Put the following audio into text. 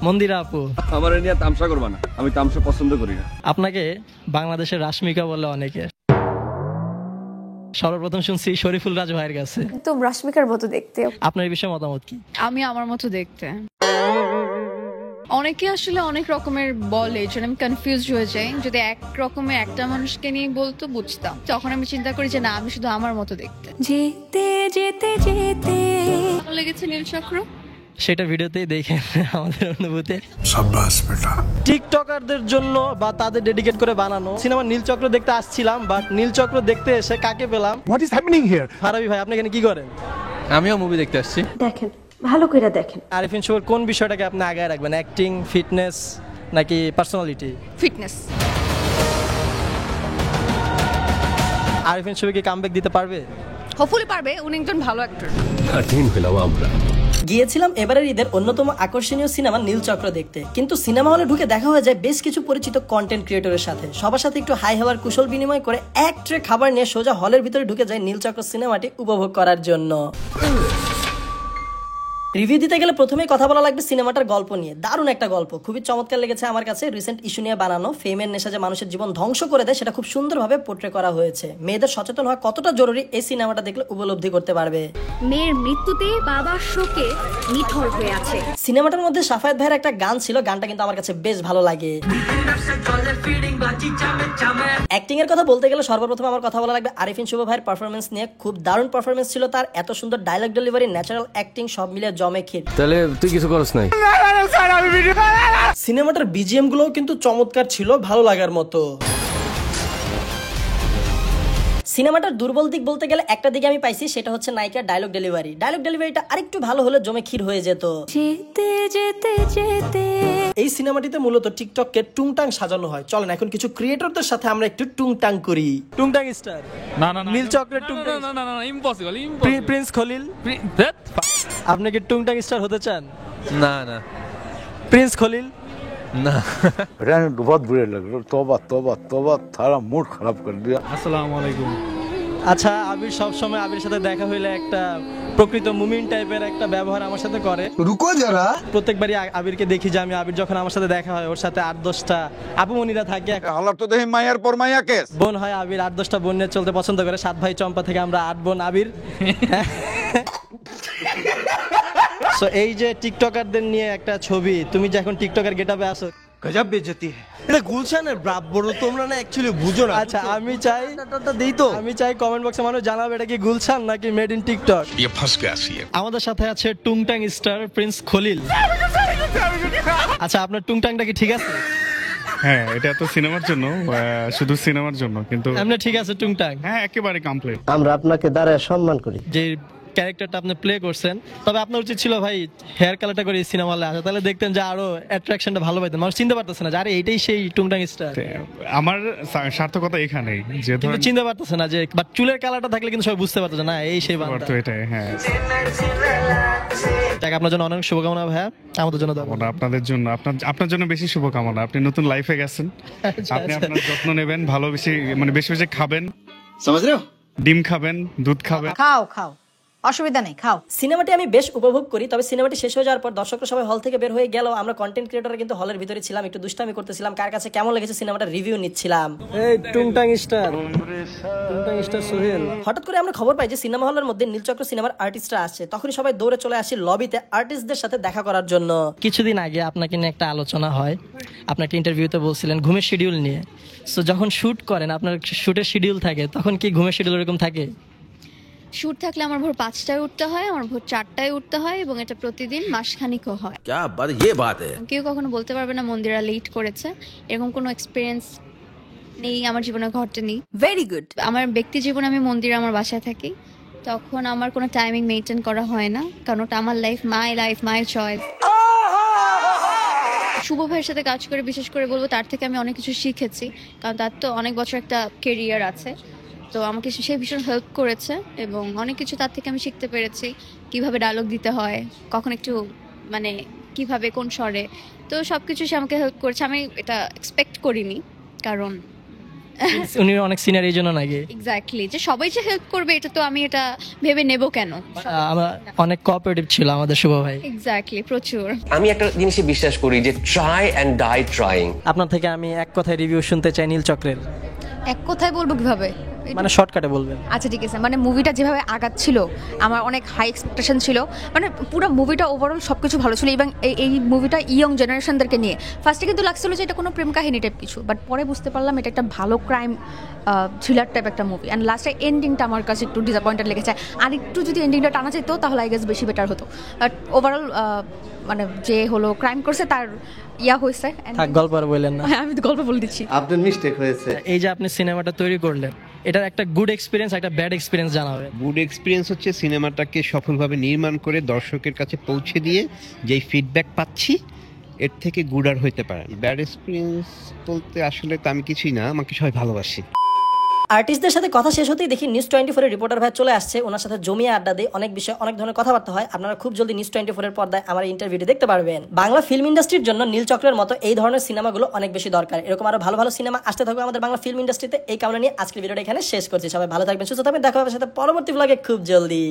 মন্দিরা আপু, আমার নিয়ে তামসা করবা না, আমি তামসা পছন্দ করি না। আপনাকে বাংলাদেশের রাশমিকা বলে অনেকে। সর্বপ্রথম শুনছি শরীফুল রাজ ভাইয়ের কাছে। একদম রাশমিকার মতো দেখতে। আপনার এই বিষয়ে মতামত কি? আমি আমার মতো দেখতে। অনেকে আসলে অনেক রকমের বলে, যেন আমি কনফিউজ হয়ে যাই। যদি এক রকমের একটা মানুষকে নিয়ে বলতো বুঝতাম, তখন আমি চিন্তা করি যে না, আমি শুধু আমার মতো দেখতে। যেতে যেতে যেতে ভালো লেগেছে নীলচক্র, সেটা ভিডিওতেই দেখে আমাদের অনুভূতি। শাবাশ বেটা। টিকটকারদের জন্য বা তাদের ডেডিকেট করে বানানো সিনেমা নীলচক্র দেখতে আসছিলাম, বাট নীলচক্র দেখতে এসে কাকে পেলাম? What is happening here? Farabi ভাই, আপনি এখানে কি করেন? আমিও মুভি দেখতে আসছি। দেখেন, ভালো করে দেখেন। আরিফিন শুভর কোন বিষয়টাকে আপনি আগায় রাখবেন? অ্যাক্টিং, ফিটনেস নাকি পার্সোনালিটি? ফিটনেস। আরিফিন শুভ কি কামব্যাক দিতে পারবে? হোপফুলি পারবে, উনি একজন ভালো অ্যাক্টর। কঠিন হইলাম আমরা। গিয়েছিলাম এবারের ঈদের অন্যতম আকর্ষণীয় সিনেমা নীলচক্র দেখতে, কিন্তু সিনেমা হলে ঢুকে দেখা হয়ে যায় বেশ কিছু পরিচিত কন্টেন্ট ক্রিয়েটরের সাথে। সবার সাথে একটু হাই হওয়ার কুশল বিনিময় করে এক ট্রে খাবার নিয়ে সোজা হলের ভিতরে ঢুকে যায় নীলচক্র সিনেমাটি উপভোগ করার জন্য। রিভিউ দিতে গেলে প্রথমেই কথা বলা লাগবে সিনেমাটার গল্প নিয়ে। দারুণ একটা গল্প, খুবই চমৎকার লেগেছে আমার কাছে। রিসেন্ট ইস্যু নিয়ে বানানো, ফেমের নেশা যে মানুষের জীবন ধ্বংস করে দেয় সেটা খুব সুন্দরভাবে পোর্ট্রে করা হয়েছে। মেয়েদের সচেতন হওয়া কতটা জরুরি এই সিনেমাটা দেখলে উপলব্ধি করতে পারবে। মেয়ের মৃত্যুতে বাবার শোকে নিথর হয়ে আছে। সিনেমাটার মধ্যে সাফায়েত ভাইয়ের একটা গান ছিল, গানটা কিন্তু আমার কাছে বেশ ভালো লাগে। অ্যাক্টিং এর কথা বলতে গেলে সর্বপ্রথম আমার কথা বলা লাগবে আরিফিন শুভ ভাইয়ের পারফরমেন্স নিয়ে। খুব দারুণ পারফরমেন্স ছিল তার, এত সুন্দর ডায়লগ ডেলিভারি, ন্যাচারাল অ্যাক্টিং সব মিলিয়ে জমে ক্ষীর। তাহলে তুই কিছু করছ নাই? সিনেমাটার বিজিএম গুলোও কিন্তু চমৎকার ছিল, ভালো লাগার মতো। সিনেমাটার দুর্বল দিক বলতে গেলে একটা দিকে আমি পাইছি, সেটা হচ্ছে নায়িকার ডায়লগ ডেলিভারি। ডায়লগ ডেলিভারিটা আরেকটু ভালো হলে জমে ক্ষীর হয়ে যেত। যেতে যেতে যেতে এই সিনেমাটিতে মূলত টিকটককে টুংটাং সাজানো হয়। চলেন এখন কিছু ক্রিয়েটরদের সাথে আমরা একটু টুংটাং করি। টুংটাং স্টার না না নীলচক্রের টুংটাং, না না না ইম্পসিবল। প্রিন্স খলিল। আপনি কি টুংটাং স্টার হতে চান? না না প্রিন্স খলিল না। रहने दो, बहुत बुरे लग रहे। तौबा तौबा तौबा, थारा मूड खराब कर दिया। আসসালামু আলাইকুম। আচ্ছা, আবির সবসময় আবির সাথে দেখা হইলে একটা প্রকৃত মুমিন টাইপের একটা ব্যবহার আমার সাথে করে। रुको जरा। প্রত্যেকবারই আবিরকে দেখি যে আমি আবির যখন আমার সাথে দেখা হয় ওর সাথে 8-10টা আপু মনিরা থাকে। হালার তো দেখি মায়ার পর মায়া কেস। বোন হয় আবির, 8-10টা বোন নিয়ে চলতে পছন্দ করে। 7 ভাই চম্পা থেকে আমরা 8 বোন আবির। সো এই যে টিকটকারদের নিয়ে একটা ছবি, তুমি যে এখন টিকটকার গেটআপে আসো, গজব বেজতি এটা গুলশানের ব্রাভো, তোমরা না অ্যাকচুয়ালি বুঝো না। আচ্ছা আমি চাই কমেন্ট বক্সে মানুষ জানাবে এটা কি গুলশান নাকি মেড ইন টিকটক। আমাদের সাথে আছে টুংটাং স্টার প্রিন্স খলিল। আচ্ছা, আপনার টুংটাংটা কি ঠিক আছে? হ্যাঁ, এটা তো সিনেমার জন্য, শুধু সিনেমার জন্য, কিন্তু এমনি ঠিক আছে টুংটাং? হ্যাঁ, একেবারে কমপ্লিট। আমরা আপনাকে দাঁড়ায় সম্মান করি। যে ক্যারেক্টারটা আপনি প্লে করছেন, তবে আপনার উচিত ছিল ভাই হেয়ার কালারটা করে সিনেমা হলে আসা, তাহলে দেখতেন যে আরো অ্যাট্রাকশনটা ভালো পাইতেন। মানুষ চিনতে পারতেছে না যে আরে এইটাই সেই টুংটাং স্টার। আমার সার্থকতা এখানেই যে কিন্তু চিনতে পারতেছে না যে, বাট চুলের কালারটা থাকলে কিন্তু সবাই বুঝতে পারতেছে না এই সেই বান্দা। তো এটাই। হ্যাঁ, যাক, আপনার জন্য অনেক শুভকামনা ভাইয়া, আমাদের জন্য দাও। আপনাদের জন্য, আপনার জন্য বেশি শুভকামনা। আপনি নতুন লাইফে গেছেন, আপনি আপনার যত্ন নেবেন, ভালো বেশি মানে বেশি বেশি খাবেন, ডিম খাবেন, দুধ খাবেন। খাও খাও, অসুবিধা নেই, খাও। সিনেমাটি আমি বেশ উপভোগ করি, তবে সিনেমাটি শেষ হয়ে যাওয়ার পর দর্শকরা সবাই হল থেকে বের হয়ে গেল, আমরা কন্টেন্ট ক্রিয়েটররা কিন্তু হলের ভিতরে ছিলাম, একটু দুষ্টামি করতেছিলাম, কার কাছে কেমন লেগেছে সিনেমাটার রিভিউ নিচ্ছিলাম। এই টুংটাং স্টার সোহেল। হঠাৎ করে আমরা খবর পাই যে সিনেমা হলের মধ্যে নীলচক্র সিনেমার আর্টিস্টরা আসছে। তখনই সবাই দৌড়ে চলে আসি লবিতে আর্টিস্টদের সাথে দেখা করার জন্য। কিছুদিন আগে আপনাকে নিয়ে একটা আলোচনা হয়, আপনি একটা ইন্টারভিউতে বলছিলেন ঘুমের শিডিউল নিয়ে। সো যখন শুট করেন, আপনার শুটের শিডিউল থাকে, তখন কি ঘুমের শিডিউল এরকম থাকে? শুট থাকলে আমার ভোর 5টায় উঠতে হয়, আমার ভোর 4টায় উঠতে হয়, এবং এটা প্রতিদিন মাসখানিকও হয়। কেউ কখনো বলতে পারবে না মন্দিরা লেট করেছে, এরকম কোনো এক্সপিরিয়েন্স নেই আমার জীবনে, ঘটেনি। Very good. আমার ব্যক্তি জীবনে আমি মন্দিরে আমার বাসায় থাকি, তখন আমার কোনো টাইমিং মেনটেন করা হয় না, কারণ ওটা আমার লাইফ, মাই চয়েস। শুভ ভাইয়ের সাথে কাজ করে বিশেষ করে বলবো তার থেকে আমি অনেক কিছু শিখেছি, কারণ তার তো অনেক বছর একটা কেরিয়ার আছে, তো আমাকে সে ভীষণ হেল্প করেছে এবং অনেক কিছু তার থেকে আমি শিখতে পেরেছি, কিভাবে ডায়লগ দিতে হয়, কখন একটু মানে কিভাবে কোন স্বরে, তো সব কিছু সে আমাকে হেল্প করেছে। আমি এটা এক্সপেক্ট করিনি, কারণ উনি অনেক সিনিয়র এই জন্য নাকি? এক্স্যাক্টলি, যে সবাই যে হেল্প করবে এটা তো আমি এটা ভেবে নেব কেন? আমরা অনেক কোঅপারেটিভ ছিল আমাদের শুভ ভাই। এক্স্যাক্টলি, প্রচুর। আমি একটা জিনিসে বিশ্বাস করি যে ট্রাই অ্যান্ড ডাই ট্রাইং। আপনার থেকে আমি এক কথায় রিভিউ শুনতে চাই নীল চক্রের। এক কথায় বলবো কিভাবে? মানে শর্টকাটে বলবেন। আচ্ছা ঠিক আছে, মানে মুভিটা যেভাবে আগাচ্ছিল আমার অনেক হাই এক্সপেকটেশন ছিল, মানে পুরো মুভিটা ওভারঅল সবকিছু ভালো ছিল এবং এই মুভিটা ইয়ং জেনারেশনদেরকে নিয়ে ফার্স্টে কিন্তু লাগছিল যে এটা কোনো প্রেম কাহিনী টাইপ কিছু, বাট পরে বুঝতে পারলাম এটা একটা ভালো ক্রাইম থ্রিলার টাইপ একটা মুভি। অ্যান্ড লাস্টে এন্ডিংটা আমার কাছে একটু ডিসঅ্যাপয়েন্টেড লেগেছে, আর একটু যদি এন্ডিংটা টানা যেত তাহলে আই গেস বেশি বেটার হতো। বাট ওভারঅল মানে যে হলো ক্রাইম করছে তার ইয়া হয়েছে। গল্প আর বললেন না, আমি তো গল্প বলে দিচ্ছি। আপনার মিস্টেক হয়েছে। এই যে আপনি সিনেমাটা তৈরি করলেন, এটার একটা গুড এক্সপিরিয়েন্স একটা ব্যাড এক্সপিরিয়েন্স জানাবেন। গুড এক্সপিরিয়েন্স হচ্ছে সিনেমাটাকে সফলভাবে নির্মাণ করে দর্শকের কাছে পৌঁছে দিয়ে যেই ফিডব্যাক পাচ্ছি এর থেকে গুড আর হইতে পারে। ব্যাড এক্সপিরিয়েন্স বলতে আসলে তো আমি কিছুই না, আমাকে সবাই ভালোবাসি। আর্টিস্টদের সাথে কথা শেষ হতেই দেখি নিউজ 24 এর রিপোর্টার ভাই চলে আসছে, ওনার সাথে জমিয়ে আড্ডা দিয়ে অনেক বিষয় অনেক ধরনের কথাবার্তা হয়। আপনারা খুব জলদি নিউজ 24 এর পর্দায় আমার ইন্টারভিউটি দেখতে পারবেন। বাংলা ফিল্ম ইন্ডাস্ট্রির জন্য নীল চক্রের মতো এই ধরনের সিনেমাগুলো অনেক বেশি দরকার। এরকম আরো ভালো ভালো সিনেমা আসতে থাকবে আমাদের বাংলা ফিল্ম ইন্ডাস্ট্রিতে। এই কারণে নিয়ে আজকের ভিডিওটা এখানে শেষ করছি। সবাই ভালো থাকবেন, সুস্থ থাকবেন, দেখা হবে সাথে পরবর্তী ব্লগে খুব জলদি।